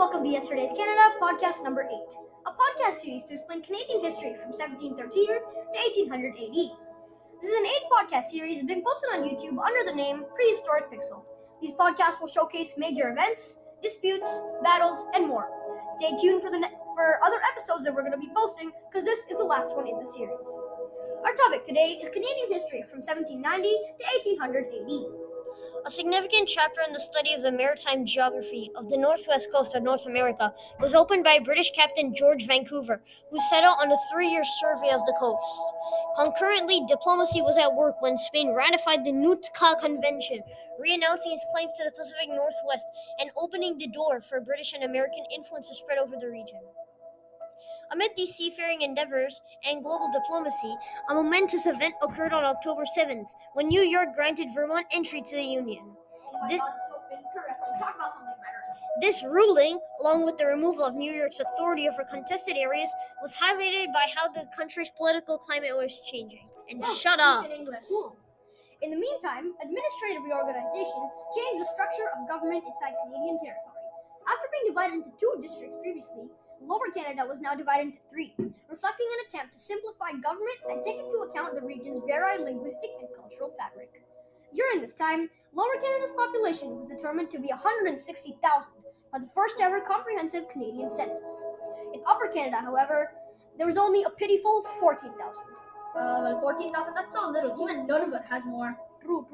welcome to Yesterday's Canada, podcast number 8, a podcast series to explain Canadian history from 1713 to 1800 AD. This is an 8-podcast series being posted on YouTube under the name Prehistoric Pixel. These podcasts will showcase major events, disputes, battles, and more. Stay tuned for other episodes that we're going to be posting, because this is the last one in the series. Our topic today is Canadian history from 1790 to 1800 AD. A significant chapter in the study of the maritime geography of the northwest coast of North America was opened by British Captain George Vancouver, who set out on a 3-year survey of the coast. Concurrently, diplomacy was at work when Spain ratified the Nootka Convention, re-announcing its claims to the Pacific Northwest and opening the door for British and American influence to spread over the region. Amid these seafaring endeavors and global diplomacy, a momentous event occurred on October 7th, when New York granted Vermont entry to the Union. Oh my God, so interesting. Talk about something better. This ruling, along with the removal of New York's authority over contested areas, was highlighted by how the country's political climate was changing. Shut up! In English. Cool. In the meantime, administrative reorganization changed the structure of government inside Canadian territory. After being divided into 2 districts previously, Lower Canada was now divided into 3, reflecting an attempt to simplify government and take into account the region's varied linguistic and cultural fabric. During this time, Lower Canada's population was determined to be 160,000 by the first ever comprehensive Canadian census. In Upper Canada, however, there was only a pitiful 14,000. 14,000, that's so little. Even Nunavut has more. True.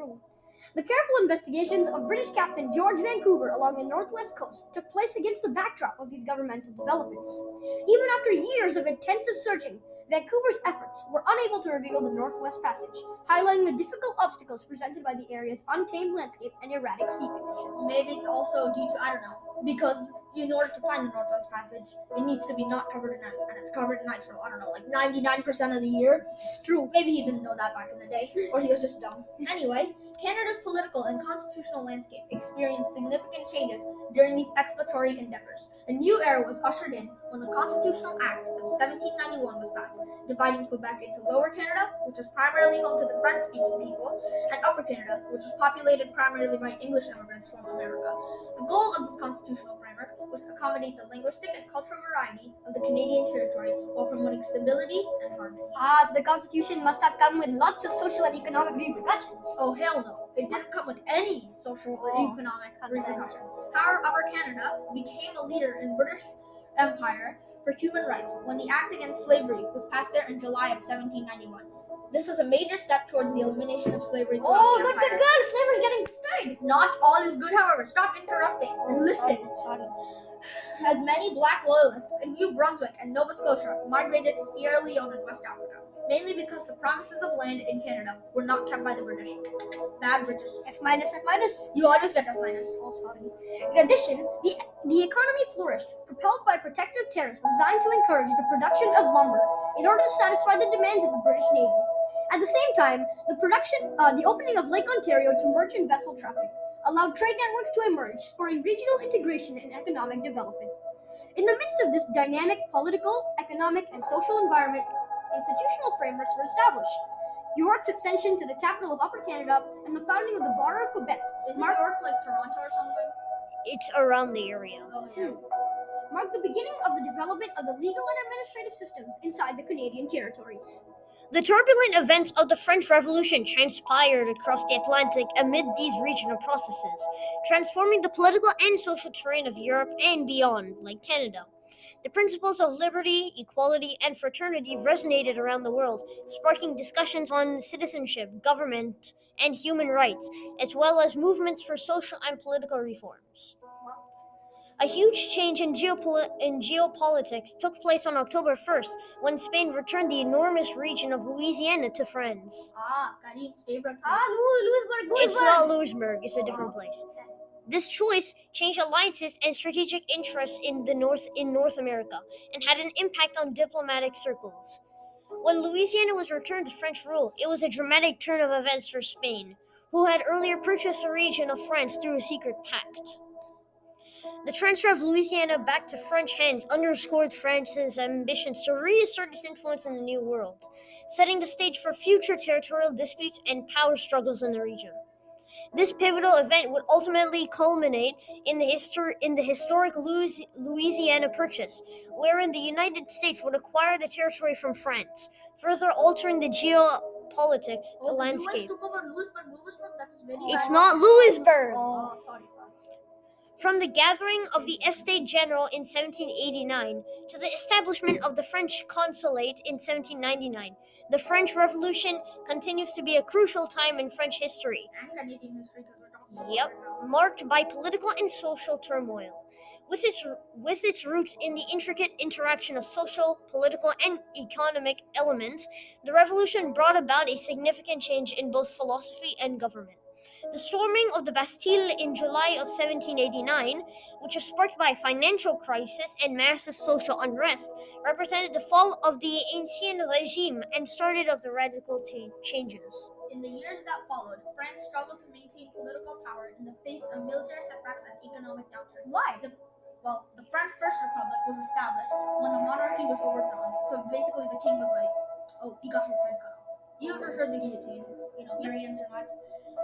The careful investigations of British Captain George Vancouver along the northwest coast took place against the backdrop of these governmental developments. Even after years of intensive searching, Vancouver's efforts were unable to reveal the Northwest Passage, highlighting the difficult obstacles presented by the area's untamed landscape and erratic sea conditions. Maybe it's also due to, because in order to find the Northwest Passage, it needs to be not covered in ice, and it's covered in ice for, 99% of the year. It's true. Maybe he didn't know that back in the day, or he was just dumb. Anyway, Canada's political and constitutional landscape experienced significant changes during these exploratory endeavors. A new era was ushered in when the Constitutional Act of 1791 was passed, dividing Quebec into Lower Canada, which was primarily home to the French-speaking people, and Upper Canada, which was populated primarily by English immigrants from America. The goal of this constitutional framework was to accommodate the linguistic and cultural variety of the Canadian territory while promoting stability and harmony. So the Constitution must have come with lots of social and economic repercussions. Oh, hell no. It didn't come with any social or economic repercussions. However, Upper Canada became a leader in British Empire for human rights when the Act Against Slavery was passed there in July of 1791. This was a major step towards the elimination of slavery throughout the empire. Good. Slavery's getting destroyed. Not all is good, however. Stop interrupting and listen. Sorry. As many black loyalists in New Brunswick and Nova Scotia migrated to Sierra Leone and West Africa, mainly because the promises of land in Canada were not kept by the British. Bad British. F minus. You always get F minus. Oh, sorry. In addition, the economy flourished, propelled by protective tariffs designed to encourage the production of lumber in order to satisfy the demands of the British Navy. At the same time, the opening of Lake Ontario to merchant vessel traffic allowed trade networks to emerge, spurring regional integration and economic development. In the midst of this dynamic political, economic, and social environment, institutional frameworks were established. York's ascension to the capital of Upper Canada and the founding of the Bar of Quebec Isn't York like Toronto or something? It's around the area. Oh, yeah. marked the beginning of the development of the legal and administrative systems inside the Canadian territories. The turbulent events of the French Revolution transpired across the Atlantic amid these regional processes, transforming the political and social terrain of Europe and beyond, like Canada. The principles of liberty, equality, and fraternity resonated around the world, sparking discussions on citizenship, government, and human rights, as well as movements for social and political reforms. A huge change in geopolitics took place on October 1st when Spain returned the enormous region of Louisiana to France. Karim's favorite place. Louisburg. It's not Louisburg, it's a different place. This choice changed alliances and strategic interests in North America and had an impact on diplomatic circles. When Louisiana was returned to French rule, it was a dramatic turn of events for Spain, who had earlier purchased the region of France through a secret pact. The transfer of Louisiana back to French hands underscored France's ambitions to reassert its influence in the New World, setting the stage for future territorial disputes and power struggles in the region. This pivotal event would ultimately culminate in the historic Louisiana Purchase, wherein the United States would acquire the territory from France, further altering the geopolitics Oh, the US landscape. took over Louisburg. That is very It's bad. not Louisburg. Oh, sorry. From the gathering of the Estates General in 1789 to the establishment of the French consulate in 1799, the French Revolution continues to be a crucial time in French history. And Canadian history, because we're talking about Yep, it right now. marked by political and social turmoil. With its roots in the intricate interaction of social, political, and economic elements, the revolution brought about a significant change in both philosophy and government. The storming of the Bastille in July of 1789, which was sparked by a financial crisis and massive social unrest, represented the fall of the Ancien regime and started of the radical changes. In the years that followed, France struggled to maintain political power in the face of military setbacks and economic downturn. Why? The French First Republic was established when the monarchy was overthrown. So basically, the king was like, oh, he got his head cut off. You ever heard the guillotine? Marie Antoinette?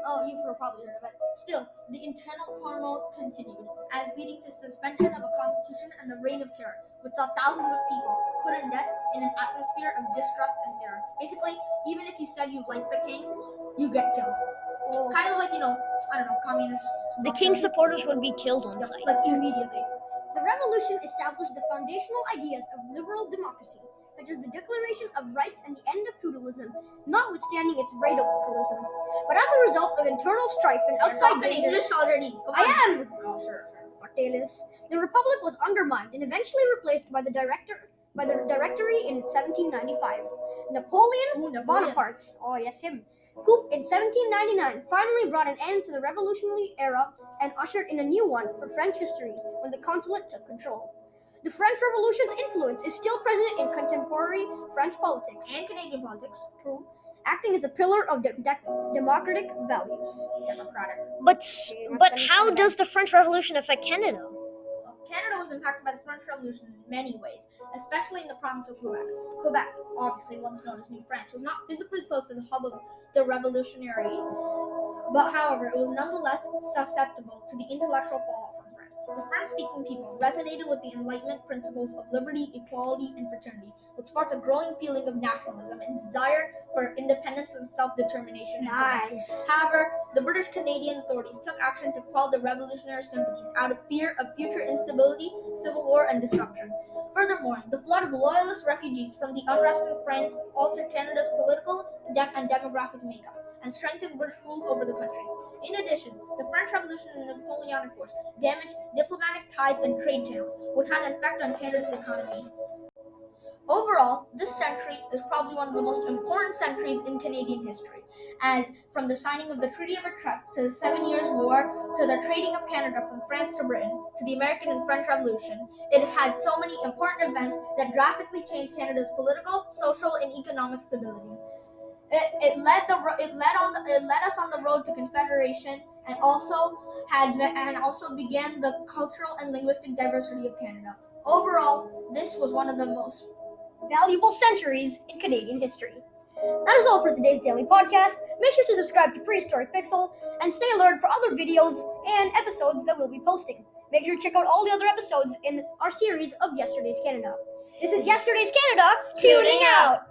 Oh, you've probably heard of it. Still, the internal turmoil continued, as leading to suspension of a constitution and the reign of terror, which saw thousands of people put in debt in an atmosphere of distrust and terror. Basically, even if you said you liked the king, you get killed. Oh. Kind of like, communists. The king's supporters would be killed on Yep, sight. like immediately. The revolution established the foundational ideas of liberal democracy, such as the Declaration of Rights and the end of feudalism, notwithstanding its radicalism. But as a result of internal strife and outside Talking English dangers, already. Come I on. am. Oh, sure. The republic was undermined and eventually replaced by the Directory in 1795. Napoleon Bonaparte's, oh yes, him, coup in 1799 finally brought an end to the revolutionary era and ushered in a new one for French history when the consulate took control. The French Revolution's influence is still present in contemporary French politics, And Canadian politics. true, acting as a pillar of democratic values. Democratic. But how does the French Revolution affect Canada? Canada was impacted by the French Revolution in many ways, especially in the province of Quebec. Quebec, obviously once known as New France, was not physically close to the hub of the revolutionary, but however, it was nonetheless susceptible to the intellectual fallout from France. The French-speaking people resonated with the Enlightenment principles of liberty, equality, and fraternity, which sparked a growing feeling of nationalism and desire for independence and self-determination in Quebec. Nice. However, the British Canadian authorities took action to quell the revolutionary sympathies out of fear of future instability, civil war, and disruption. Furthermore, the flood of loyalist refugees from the unrest in France altered Canada's political and demographic makeup and strengthened British rule over the country. In addition, the French Revolution and the Napoleonic Wars damaged diplomatic ties and trade channels, which had an effect on Canada's economy. Overall, this century is probably one of the most important centuries in Canadian history, as from the signing of the Treaty of Utrecht to the 7 Years' War to the trading of Canada from France to Britain to the American and French Revolution, it had so many important events that drastically changed Canada's political, social, and economic stability. It led us on the road to Confederation, and also began the cultural and linguistic diversity of Canada. Overall, this was one of the most valuable centuries in Canadian history. That is all for today's daily podcast. Make sure to subscribe to Prehistoric Pixel and stay alert for other videos and episodes that we'll be posting. Make sure to check out all the other episodes in our series of Yesterday's Canada. This is Yesterday's Canada, tuning out!